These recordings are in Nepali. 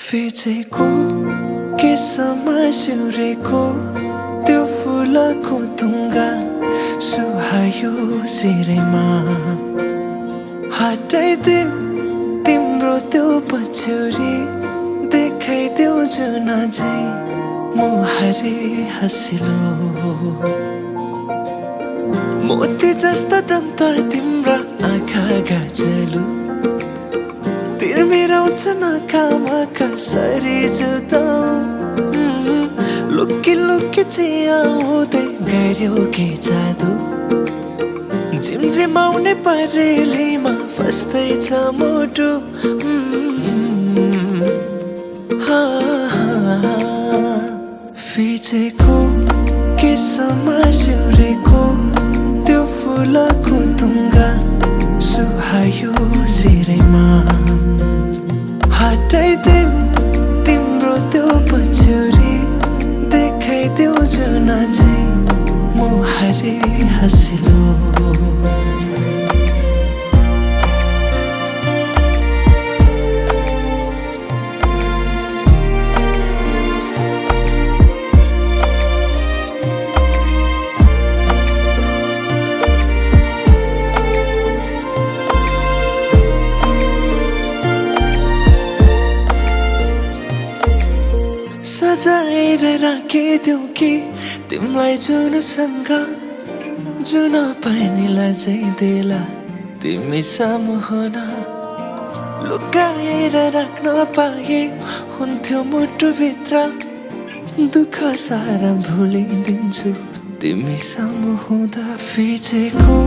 फिचेको केसमा सिउरेको त्यो फुलको तुङ्गा सुहायो शिरमा हटाइदेऊ तिम्रो त्यो पछ्यौरी देखाइदेऊ जुन झै मुहारी हँसिलो मोती जस्ता दन्त तिम्रा आँखा गजलु तिर्मिराउँछ नाकामा कसरी जुदाऊ लुकी लुकी चियाउँदै गऱ्यो के जादु झिमझिमाउने परेलीमा फस्दैछ मुटु फिचेको केसमा सिउरेको त्यो फुलको तुङ्गा सुहायो शिरमा हटाइदेऊ तिम्रो त्यो पछ्यौरी देखाइदेऊ जुन झै मुहारी हँसिलो सजाएर राखिदेऊ कि तिमीलाई जुनसँग जुन पानीलाई चाहिँ देला तिमी सामु हुन लुकाएर राख्न पाए हुन्थ्यो मुटुभित्र दुःख सारा भुलिदिन्छु तिमी सामु हुँदा फिचेको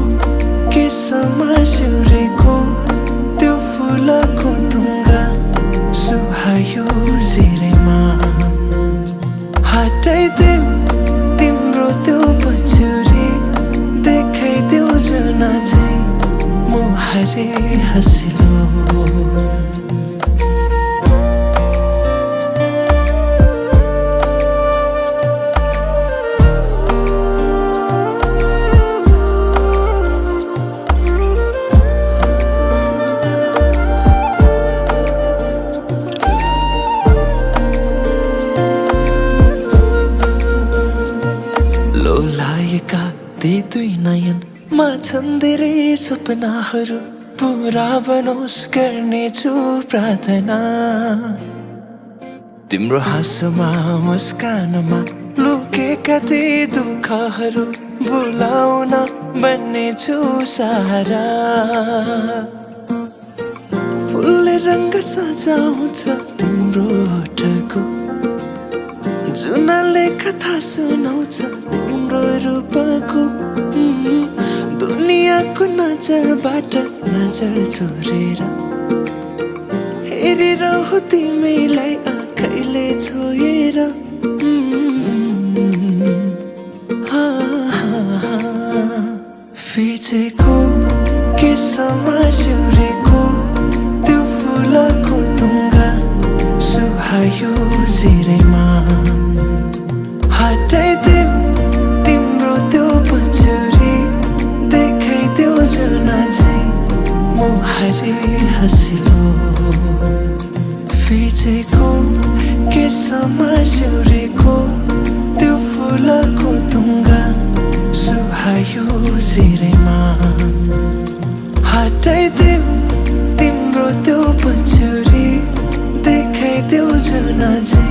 केसमा सिउरेको त्यो फुलको तुङ्गा सुहायो शिरमा हटाइदेऊ तिम्रो त्यो पछ्यौरी देखाइदेऊ जुन झै मुहारी हँसिलो लोलाएका ती दुई नयनमा छन् धेरै सपनाहरू पुरा बनोस् गर्नेछु प्रार्थना तिम्रो हाँसोमा मुस्कानमा लुकेका ती दुःखहरू भुलाउन बन्नेछु सहारा फुलले रङ्ग सजाउँछ तिम्रो ओठको जुनले कथा सुनाउँछ तिम्रो रूपको दुनियाँको नजरबाट नजर चोरेर हेरिरहु तिमीलाई आँखैले छोएर फिचेको केसमा सिउरेको त्यो फुलको तुङ्गा सुहायो शिरमा हटाइदेऊ तिम्रो त्यो पछ्यौरी देखाइदेऊ जुन झै मुहारी हँसिलो फिचेको केसमा सिउरेको त्यो फुलको तुङ्गा सुहायो शिरमा हटाइदेऊ तिम्रो त्यो पछ्यौरी देखाइदेऊ जुन झै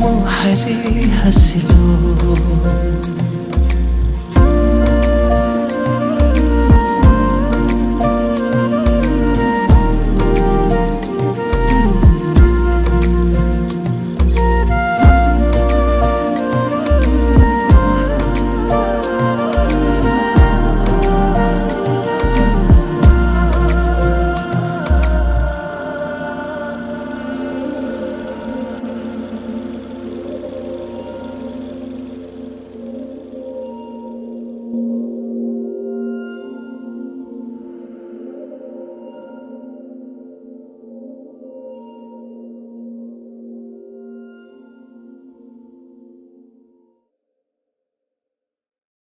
मुहारी हँसिलो